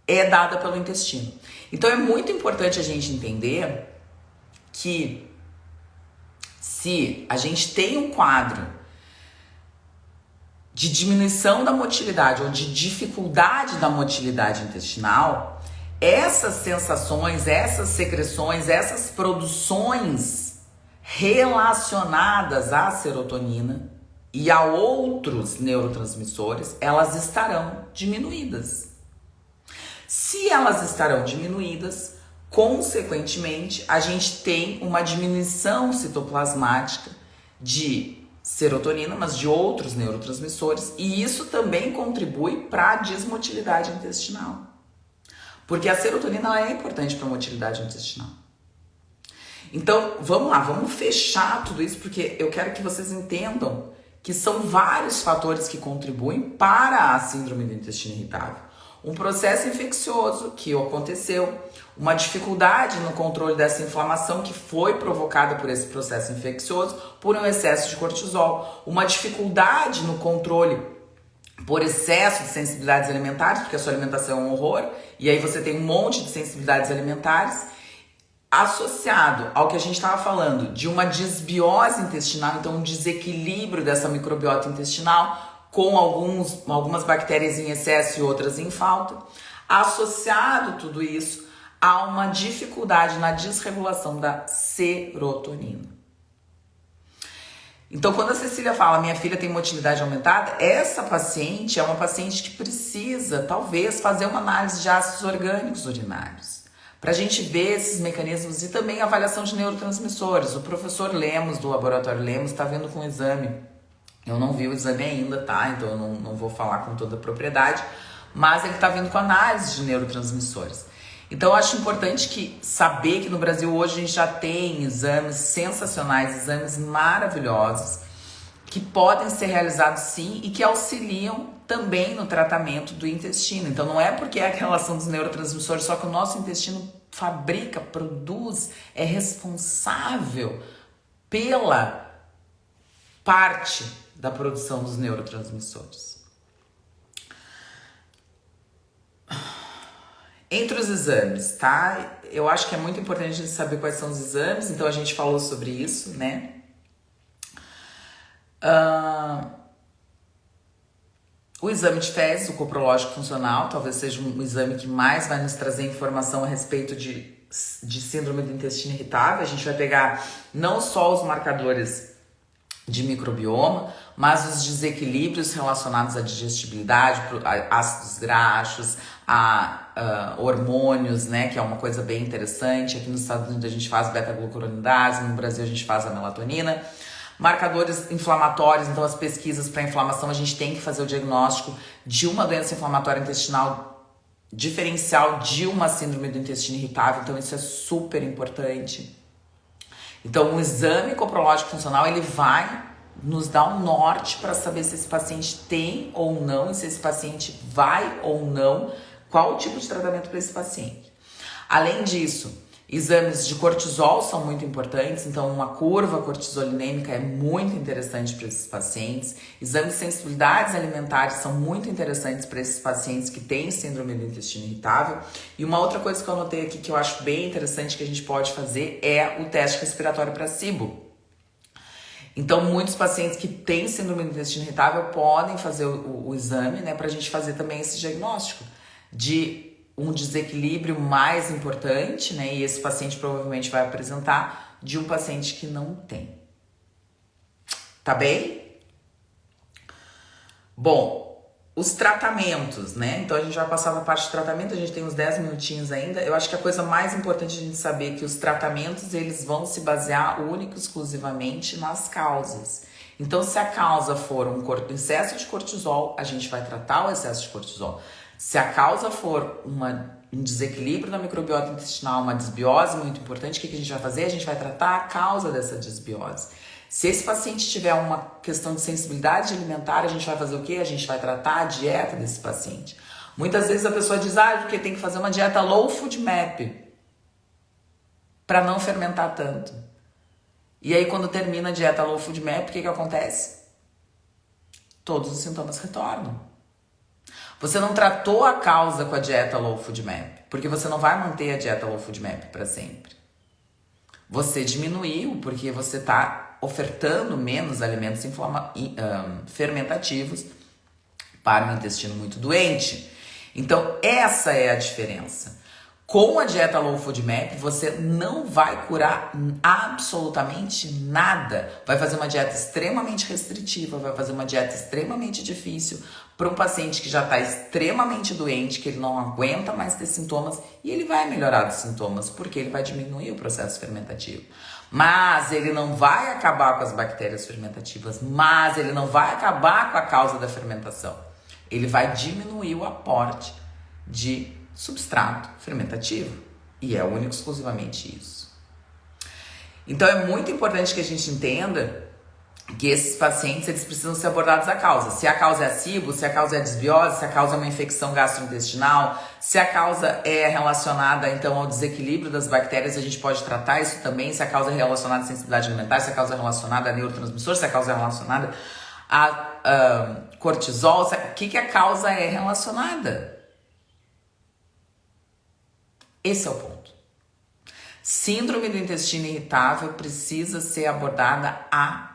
é dada pelo intestino. Então, é muito importante a gente entender que se a gente tem um quadro de diminuição da motilidade ou de dificuldade da motilidade intestinal, essas sensações, essas secreções, essas produções relacionadas à serotonina e a outros neurotransmissores, elas estarão diminuídas. Se elas estarão diminuídas, consequentemente, a gente tem uma diminuição citoplasmática de serotonina, mas de outros neurotransmissores, e isso também contribui para a desmotilidade intestinal. Porque a serotonina é importante para a motilidade intestinal. Então, vamos lá, vamos fechar tudo isso, porque eu quero que vocês entendam que são vários fatores que contribuem para a síndrome do intestino irritável. Um processo infeccioso que aconteceu, uma dificuldade no controle dessa inflamação que foi provocada por esse processo infeccioso, por um excesso de cortisol, uma dificuldade no controle por excesso de sensibilidades alimentares, porque a sua alimentação é um horror, e aí você tem um monte de sensibilidades alimentares, associado ao que a gente estava falando, de uma desbiose intestinal, então um desequilíbrio dessa microbiota intestinal, com algumas bactérias em excesso e outras em falta, associado tudo isso há uma dificuldade na desregulação da serotonina. Então, quando a Cecília fala, minha filha tem motilidade aumentada, essa paciente é uma paciente que precisa, talvez, fazer uma análise de ácidos orgânicos urinários, para a gente ver esses mecanismos e também a avaliação de neurotransmissores. O professor Lemos, do Laboratório Lemos, está vendo com o exame. Eu não vi o exame ainda, tá? Então eu não vou falar com toda a propriedade, mas ele está vindo com análise de neurotransmissores. Então eu acho importante saber que no Brasil hoje a gente já tem exames sensacionais, exames maravilhosos, que podem ser realizados sim e que auxiliam também no tratamento do intestino. Então não é porque é a relação dos neurotransmissores, só que o nosso intestino fabrica, produz, é responsável pela parte da produção dos neurotransmissores. Entre os exames, tá? Eu acho que é muito importante a gente saber quais são os exames, então a gente falou sobre isso, né? O exame de fezes, o coprológico funcional, talvez seja um exame que mais vai nos trazer informação a respeito de síndrome do intestino irritável. A gente vai pegar não só os marcadores de microbioma, mas os desequilíbrios relacionados à digestibilidade, a ácidos graxos, a hormônios, né, que é uma coisa bem interessante. Aqui nos Estados Unidos a gente faz beta-glucuronidase, no Brasil a gente faz a melatonina. Marcadores inflamatórios, então as pesquisas para inflamação, a gente tem que fazer o diagnóstico de uma doença inflamatória intestinal diferencial de uma síndrome do intestino irritável, então isso é super importante. Então, o exame coprológico funcional, ele vai nos dar um norte para saber se esse paciente tem ou não, e se esse paciente vai ou não, qual o tipo de tratamento para esse paciente. Além disso, exames de cortisol são muito importantes, então uma curva cortisolinêmica é muito interessante para esses pacientes. Exames de sensibilidades alimentares são muito interessantes para esses pacientes que têm síndrome do intestino irritável. E uma outra coisa que eu anotei aqui que eu acho bem interessante que a gente pode fazer é o teste respiratório para SIBO. Então, muitos pacientes que têm síndrome do intestino irritável podem fazer o exame, né, para a gente fazer também esse diagnóstico de um desequilíbrio mais importante, né? E esse paciente provavelmente vai apresentar de um paciente que não tem. Tá bem? Bom, os tratamentos, né? Então a gente vai passar na parte de tratamento, a gente tem uns 10 minutinhos ainda. Eu acho que a coisa mais importante a gente saber é que os tratamentos, eles vão se basear único e exclusivamente nas causas. Então, se a causa for um excesso de cortisol, a gente vai tratar o excesso de cortisol. Se a causa for um desequilíbrio na microbiota intestinal, uma desbiose muito importante, o que a gente vai fazer? A gente vai tratar a causa dessa desbiose. Se esse paciente tiver uma questão de sensibilidade alimentar, a gente vai fazer o quê? A gente vai tratar a dieta desse paciente. Muitas vezes a pessoa diz, porque tem que fazer uma dieta low FODMAP para não fermentar tanto. E aí quando termina a dieta low FODMAP, o que acontece? Todos os sintomas retornam. Você não tratou a causa com a dieta low FODMAP, porque você não vai manter a dieta low FODMAP para sempre. Você diminuiu porque você está ofertando menos alimentos fermentativos para um intestino muito doente. Então, essa é a diferença. Com a dieta low FODMAP, você não vai curar absolutamente nada. Vai fazer uma dieta extremamente restritiva, vai fazer uma dieta extremamente difícil para um paciente que já está extremamente doente, que ele não aguenta mais ter sintomas, e ele vai melhorar os sintomas, porque ele vai diminuir o processo fermentativo. Mas ele não vai acabar com as bactérias fermentativas, mas ele não vai acabar com a causa da fermentação. Ele vai diminuir o aporte de substrato fermentativo, e é único exclusivamente isso. Então é muito importante que a gente entenda que esses pacientes, eles precisam ser abordados a causa. Se a causa é a SIBO, se a causa é a desbiose, se a causa é uma infecção gastrointestinal, se a causa é relacionada então ao desequilíbrio das bactérias, a gente pode tratar isso também. Se a causa é relacionada à sensibilidade alimentar, se a causa é relacionada a neurotransmissor, se a causa é relacionada a cortisol, o que a causa é relacionada? Esse é o ponto. Síndrome do intestino irritável precisa ser abordada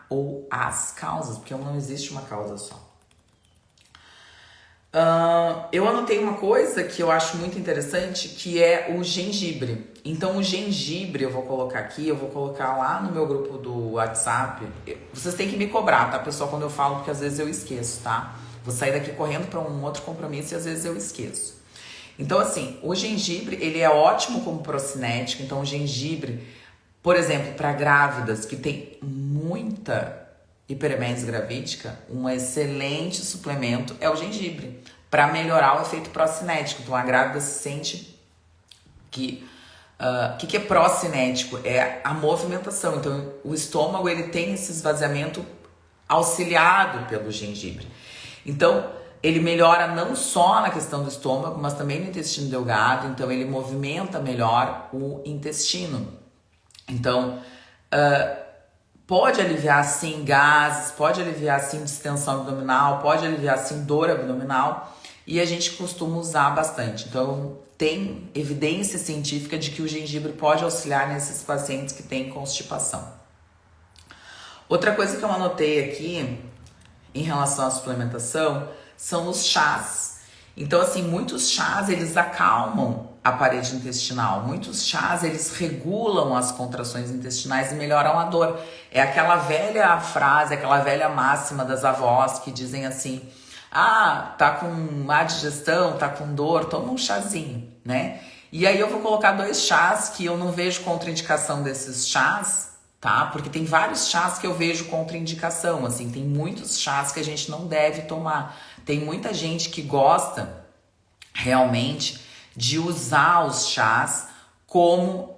ou as causas, porque não existe uma causa só. Eu anotei uma coisa que eu acho muito interessante, que é o gengibre. Então, o gengibre eu vou colocar aqui, eu vou colocar lá no meu grupo do WhatsApp. Vocês têm que me cobrar, tá, pessoal, quando eu falo, porque às vezes eu esqueço, tá? Vou sair daqui correndo para um outro compromisso e às vezes eu esqueço. Então, assim, o gengibre, ele é ótimo como procinético. Então, o gengibre, por exemplo, para grávidas que tem muita hiperemese gravídica, um excelente suplemento é o gengibre, para melhorar o efeito procinético. Então, a grávida se sente que... O que é procinético? É a movimentação. Então, o estômago, ele tem esse esvaziamento auxiliado pelo gengibre. Então, ele melhora não só na questão do estômago, mas também no intestino delgado. Então, ele movimenta melhor o intestino. Então, pode aliviar, sim, gases, pode aliviar, sim, distensão abdominal, pode aliviar, sim, dor abdominal. E a gente costuma usar bastante. Então, tem evidência científica de que o gengibre pode auxiliar nesses pacientes que têm constipação. Outra coisa que eu anotei aqui, em relação à suplementação, são os chás. Então, assim, muitos chás, eles acalmam a parede intestinal. Muitos chás, eles regulam as contrações intestinais e melhoram a dor. É aquela velha frase, aquela velha máxima das avós que dizem assim: ah, tá com má digestão, tá com dor, toma um chazinho, né? E aí eu vou colocar 2 chás que eu não vejo contraindicação desses chás, tá? Porque tem vários chás que eu vejo contraindicação, assim, tem muitos chás que a gente não deve tomar. Tem muita gente que gosta realmente de usar os chás como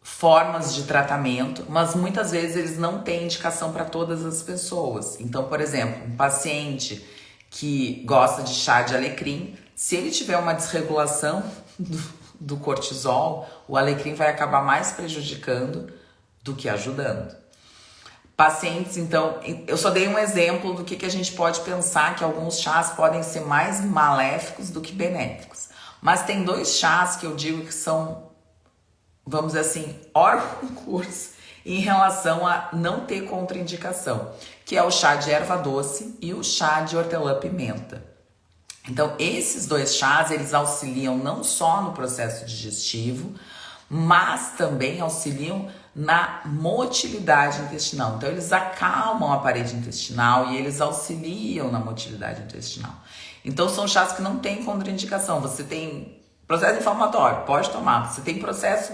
formas de tratamento, mas muitas vezes eles não têm indicação para todas as pessoas. Então, por exemplo, um paciente que gosta de chá de alecrim, se ele tiver uma desregulação do cortisol, o alecrim vai acabar mais prejudicando do que ajudando. Pacientes, então, eu só dei um exemplo do que a gente pode pensar que alguns chás podem ser mais maléficos do que benéficos. Mas tem 2 chás que eu digo que são, vamos dizer assim, hors concurso em relação a não ter contraindicação, que é o chá de erva doce e o chá de hortelã-pimenta. Então, esses 2 chás, eles auxiliam não só no processo digestivo, mas também auxiliam na motilidade intestinal. Então, eles acalmam a parede intestinal e eles auxiliam na motilidade intestinal. Então, são chás que não têm contraindicação. Você tem processo inflamatório, pode tomar. Você tem processo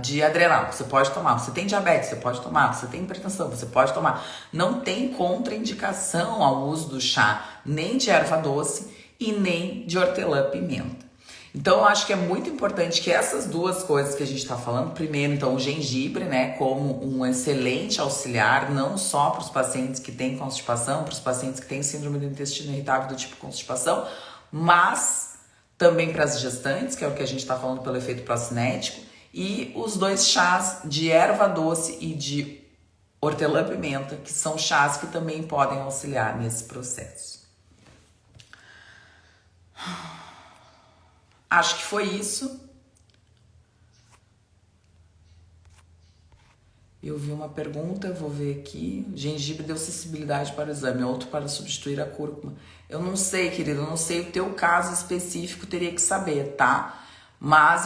de adrenal, você pode tomar. Você tem diabetes, você pode tomar. Você tem hipertensão, você pode tomar. Não tem contraindicação ao uso do chá, nem de erva doce e nem de hortelã-pimenta. Então, eu acho que é muito importante que essas 2 coisas que a gente está falando, primeiro, então, o gengibre, né, como um excelente auxiliar, não só para os pacientes que têm constipação, para os pacientes que têm síndrome do intestino irritável do tipo constipação, mas também para as gestantes, que é o que a gente está falando pelo efeito procinético, e os 2 chás de erva doce e de hortelã-pimenta, que são chás que também podem auxiliar nesse processo. Acho que foi isso. Eu vi uma pergunta, vou ver aqui. Gengibre deu sensibilidade para o exame, outro para substituir a cúrcuma. Eu não sei, querido, eu não sei o teu caso específico, teria que saber, tá? Mas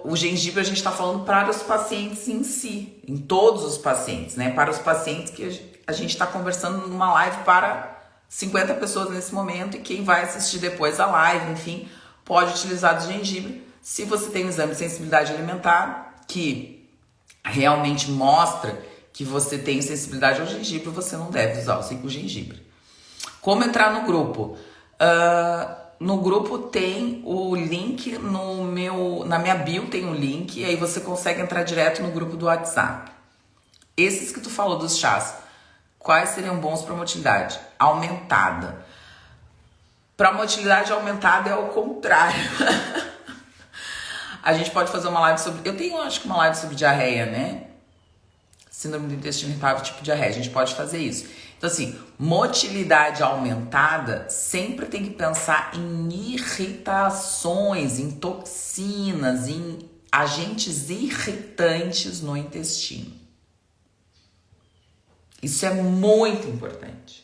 o gengibre a gente tá falando para os pacientes em si, em todos os pacientes, né? Para os pacientes que a gente tá conversando numa live para 50 pessoas nesse momento e quem vai assistir depois a live, enfim, pode utilizar o gengibre. Se você tem um exame de sensibilidade alimentar que realmente mostra que você tem sensibilidade ao gengibre, você não deve usar o gengibre. Como entrar no grupo? No grupo tem o link, na minha bio tem um link, e aí você consegue entrar direto no grupo do WhatsApp. Esses que tu falou dos chás, quais seriam bons para motilidade? Aumentada. Para motilidade aumentada é o contrário. A gente pode fazer uma live sobre... Eu tenho, acho que uma live sobre diarreia, né? Síndrome do intestino irritável, tipo diarreia. A gente pode fazer isso. Então, assim, motilidade aumentada sempre tem que pensar em irritações, em toxinas, em agentes irritantes no intestino. Isso é muito importante.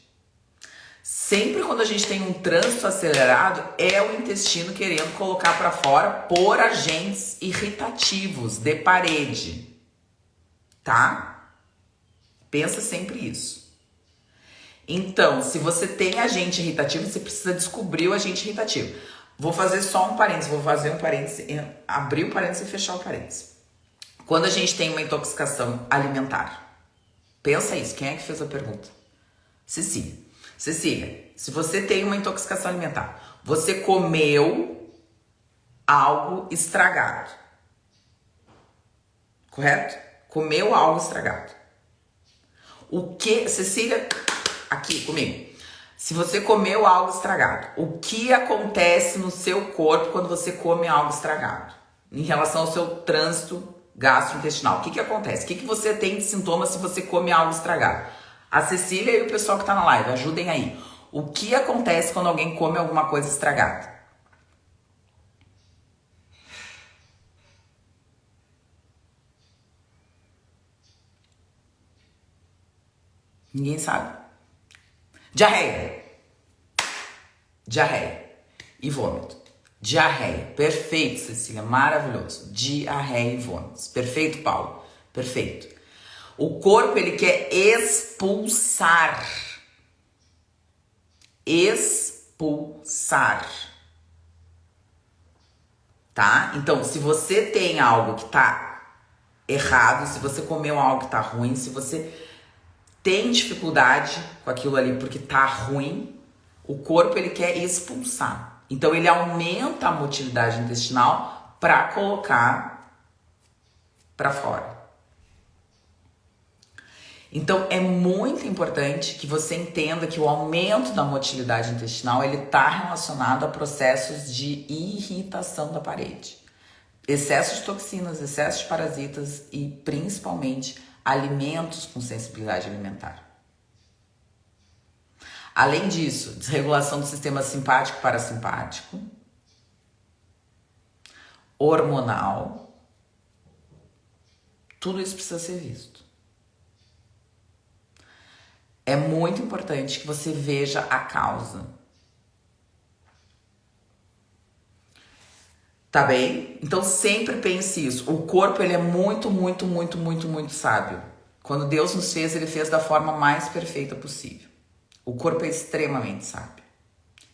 Sempre quando a gente tem um trânsito acelerado, é o intestino querendo colocar para fora por agentes irritativos de parede, tá? Pensa sempre isso. Então, se você tem agente irritativo, você precisa descobrir o agente irritativo. Vou fazer só um parênteses, vou fazer um parênteses, abrir o parênteses e fechar o parênteses. Quando a gente tem uma intoxicação alimentar, pensa isso, quem é que fez a pergunta? Cecília, se você tem uma intoxicação alimentar, você comeu algo estragado, correto? Comeu algo estragado. O que, Cecília, aqui comigo, se você comeu algo estragado, o que acontece no seu corpo quando você come algo estragado? Em relação ao seu trânsito gastrointestinal, o que acontece? O que você tem de sintomas se você come algo estragado? A Cecília e o pessoal que tá na live, ajudem aí. O que acontece quando alguém come alguma coisa estragada? Ninguém sabe. Diarreia e vômito. Diarreia, perfeito, Cecília, maravilhoso. Diarreia e vômitos, perfeito, Paulo, perfeito. O corpo, ele quer expulsar. Tá? Então, se você tem algo que tá errado, se você comeu algo que tá ruim, se você tem dificuldade com aquilo ali porque tá ruim, o corpo, ele quer expulsar. Então, ele aumenta a motilidade intestinal para colocar para fora. Então, é muito importante que você entenda que o aumento da motilidade intestinal, ele está relacionado a processos de irritação da parede. Excesso de toxinas, excesso de parasitas e, principalmente, alimentos com sensibilidade alimentar. Além disso, desregulação do sistema simpático e parasimpático, hormonal, tudo isso precisa ser visto. É muito importante que você veja a causa. Tá bem? Então sempre pense isso. O corpo, ele é muito sábio. Quando Deus nos fez, ele fez da forma mais perfeita possível. O corpo é extremamente sábio.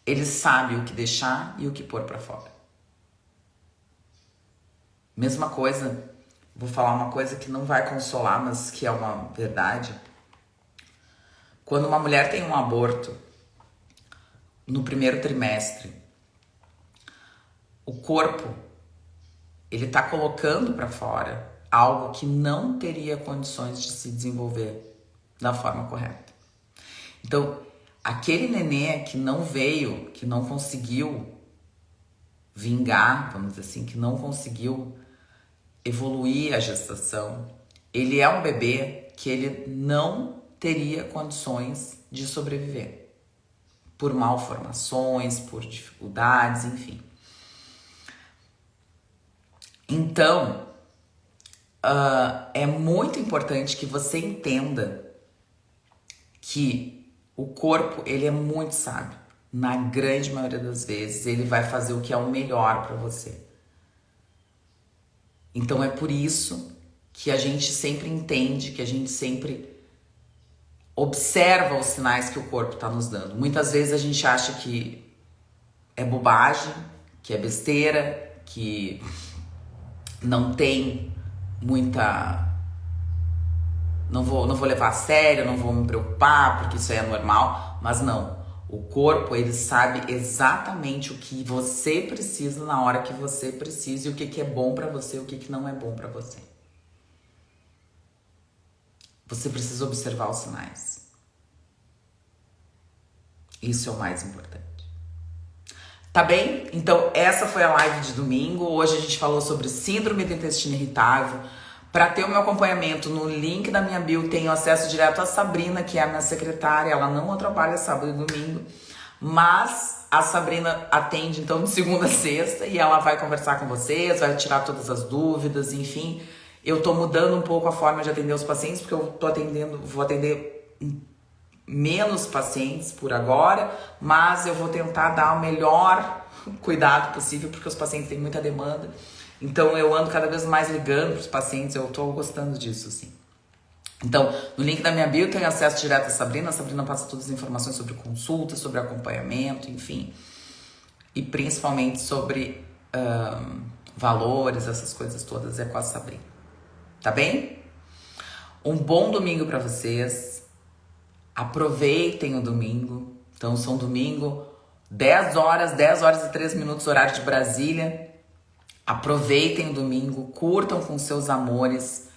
Ele sabe o que deixar e o que pôr pra fora. Mesma coisa, vou falar uma coisa que não vai consolar, mas que é uma verdade. Quando uma mulher tem um aborto no primeiro trimestre, o corpo, ele tá colocando para fora algo que não teria condições de se desenvolver da forma correta. Então, aquele nenê que não veio, que não conseguiu vingar, vamos dizer assim, que não conseguiu evoluir a gestação, ele é um bebê que ele não teria condições de sobreviver por malformações, por dificuldades, enfim. Então, é muito importante que você entenda que o corpo, ele é muito sábio. Na grande maioria das vezes, ele vai fazer o que é o melhor para você. Então, é por isso que a gente sempre entende, que a gente sempre observa os sinais que o corpo está nos dando. Muitas vezes a gente acha que é bobagem, que é besteira, que não tem muita... Não vou levar a sério, não vou me preocupar, porque isso aí é normal. Mas não. O corpo, ele sabe exatamente o que você precisa na hora que você precisa e o que é bom para você e o que não é bom para você. Você precisa observar os sinais. Isso é o mais importante. Tá bem? Então, essa foi a live de domingo. Hoje a gente falou sobre síndrome do intestino irritável. Para ter o meu acompanhamento, no link da minha bio, tenho acesso direto a Sabrina, que é a minha secretária. Ela não trabalha sábado e domingo, mas a Sabrina atende, então, de segunda a sexta, e ela vai conversar com vocês, vai tirar todas as dúvidas, enfim. Eu tô mudando um pouco a forma de atender os pacientes, porque eu vou atender menos pacientes por agora, mas eu vou tentar dar o melhor cuidado possível, porque os pacientes têm muita demanda. Então eu ando cada vez mais ligando para os pacientes, eu tô gostando disso, sim. Então, no link da minha bio tem acesso direto a Sabrina. A Sabrina passa todas as informações sobre consulta, sobre acompanhamento, enfim. E principalmente sobre valores, essas coisas todas, é com a Sabrina. Tá bem? Um bom domingo para vocês. Aproveitem o domingo. Então, são domingo, 10 horas e 3 minutos, horário de Brasília. Aproveitem o domingo, curtam com seus amores,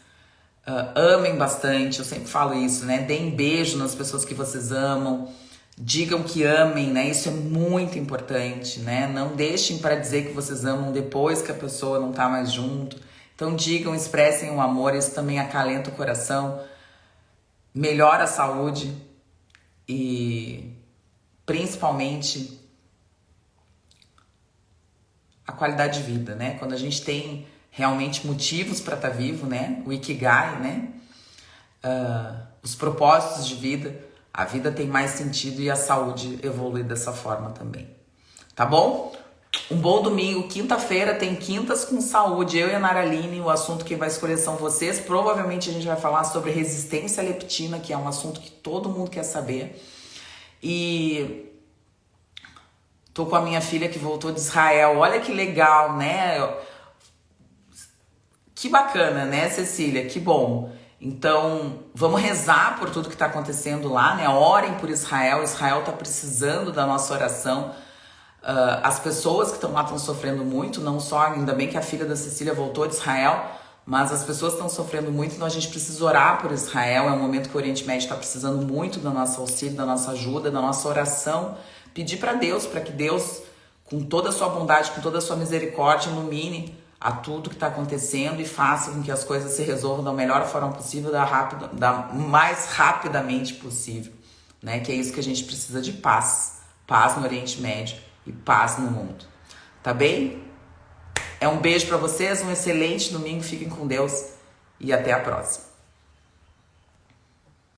amem bastante, eu sempre falo isso, né? Deem beijo nas pessoas que vocês amam, digam que amem, né? Isso é muito importante, né? Não deixem para dizer que vocês amam depois que a pessoa não tá mais junto. Então digam, expressem o amor, isso também acalenta o coração, melhora a saúde e principalmente a qualidade de vida, né? Quando a gente tem realmente motivos para estar vivo, né? O Ikigai, né? Os propósitos de vida, a vida tem mais sentido e a saúde evolui dessa forma também. Tá bom? Um bom domingo. Quinta-feira tem Quintas com Saúde. Eu e a Naraline, o assunto que vai escolher são vocês. Provavelmente a gente vai falar sobre resistência à leptina, que é um assunto que todo mundo quer saber. E tô com a minha filha que voltou de Israel. Olha que legal, né? Que bacana, né, Cecília? Que bom. Então, vamos rezar por tudo que está acontecendo lá, né? Orem por Israel. Israel está precisando da nossa oração. As pessoas que estão lá estão sofrendo muito, não só, ainda bem que a filha da Cecília voltou de Israel, mas as pessoas estão sofrendo muito, então a gente precisa orar por Israel. É um momento que o Oriente Médio está precisando muito do nosso auxílio, da nossa ajuda, da nossa oração. Pedir para Deus, para que Deus, com toda a sua bondade, com toda a sua misericórdia, ilumine a tudo que está acontecendo e faça com que as coisas se resolvam da melhor forma possível, da mais rapidamente possível, né? Que é isso que a gente precisa, de paz. Paz no Oriente Médio e paz no mundo. Tá bem? Um beijo para vocês, um excelente domingo, fiquem com Deus e até a próxima.